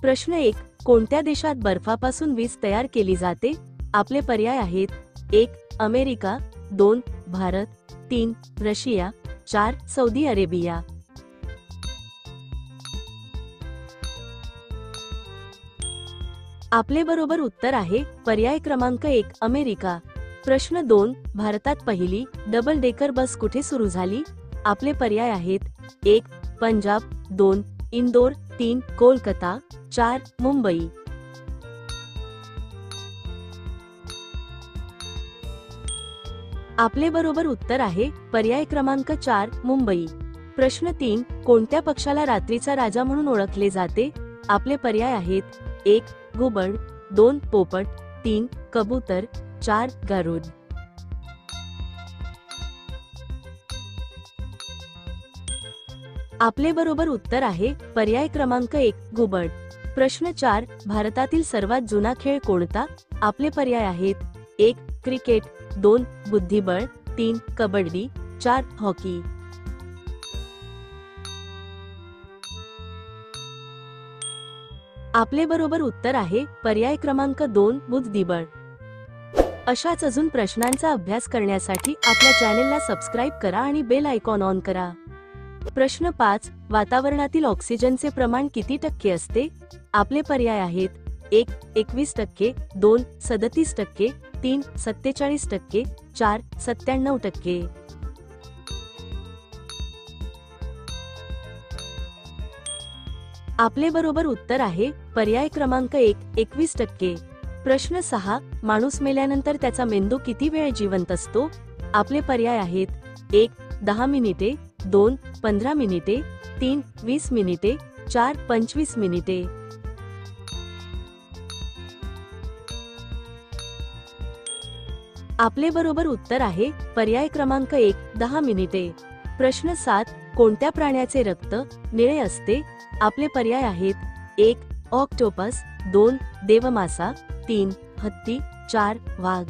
प्रश्न 1. कोणत्या देशात बर्फापासून वीज तयार केली जाते? आपले पर्याय आहेत: 1. America, 2. Bharat, 3. Russia, 4. Saudi Arabia. आपले बरोबर उत्तर आहे पर्याय क्रमांक 1. अमेरिका. प्रश्न 2. भारतात पहिली डबल डेकर बस कुठे सुरू झाली? आपले पर्याय आहेत: 1. पंजाब, 2. इंदोर, 3. कोलकाता, 4. मुंबई. आपले बरोबर उत्तर आहे पर्याय क्रमांक 4. मुंबई. प्रश्न 3. कोणत्या पक्षाला रात्रीचा राजा म्हणून ओळखले जाते? आपले पर्याय आहेत: 1. घुबड, 2. पोपट, 3. कबूतर, 4. गरुड. आपले बरोबर उत्तर आहे पर्याय क्रमांक 1. घुबड. प्रश्न 4. भारतातील सर्वात जुना खेळ कोणता? आपले पर्याय आहेत: 1. क्रिकेट, 2. बुद्धिबळ, 3. कबड्डी, 4. हॉकी. आपले बरोबर उत्तर आहे पर्याय क्रमांक 2. बुद्धिबळ. अशाच अजून प्रश्नांचा अभ्यास करण्यासाठी आपल्या चॅनेलला सबस्क्राईब करा आणि बेल आयकॉन ऑन करा. प्रश्न 5. वातावरणातील ऑक्सिजनचे प्रमाण किती टक्के असते? आपले पर्याय आहेत: 1. 21%, 2. 37%, 3. 47%, 4. 97%. आपले बरोबर उत्तर आहे पर्याय क्रमांक 1. 21%. प्रश्न 6. माणूस मेल्यानंतर त्याचा मेंदू किती वेळ जिवंत असतो? आपले पर्याय आहेत: 1. 10 मिनिटे, 2. 15 मिनिटे, 3. 20 मिनिटे, 4. 25 मिनिटे. आपले बरोबर उत्तर आहे पर्याय क्रमांक 1. 10 मिनिटे. प्रश्न 7. कोणत्या प्राण्याचे रक्त निळे असते? आपले पर्याय आहेत: 1. ऑक्टोपस, 2. देवमासा, 3. हत्ती, 4. वाघ.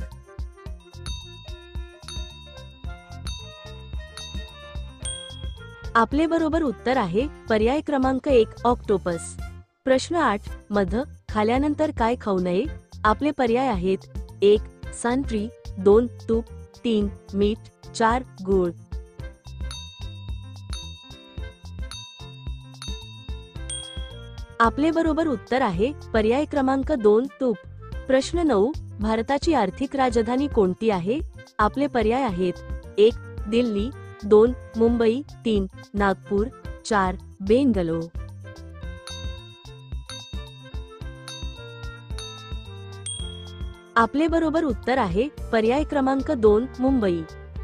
आपले बरोबर उत्तर आहे पर्याय क्रमांक 1. ऑक्टोपस. प्रश्न 8. मध खाल्यानंतर काय खाऊ नये? आपले पर्याय आहेत: 1. सनट्री, 2. तूप, 3. मीठ, 4. गूळ. आपले बरोबर उत्तर आहे पर्याय क्रमांक 2. तूप. प्रश्न 9. भारताची आर्थिक राजधानी कोणती आहे? आपले पर्याय आहेत: 1. दिल्ली, 2. मुंबई, 3. नागपूर, 4. बेंगलोर. आपले बरोबर उत्तर आहे पर्याय क्रमांक 2. मुंबई.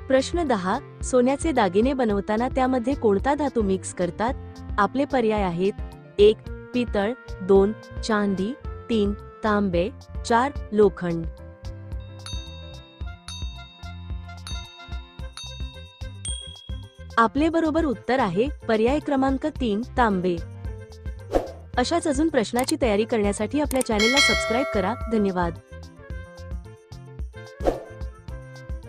प्रश्न 10. सोन्याचे दागिने बनवताना त्यामध्ये कोणता धातू मिक्स करतात? आपले पर्याय आहेत: 1. पितळ, 2. चांदी, 3. तांबे, 4. लोखंड. आपले बरोबर उत्तर आहे पर्याय क्रमांक 3. तांबे. अशाच अजून प्रश्नाची तयारी करण्यासाठी आपल्या चॅनेलला सबस्क्राईब करा. धन्यवाद.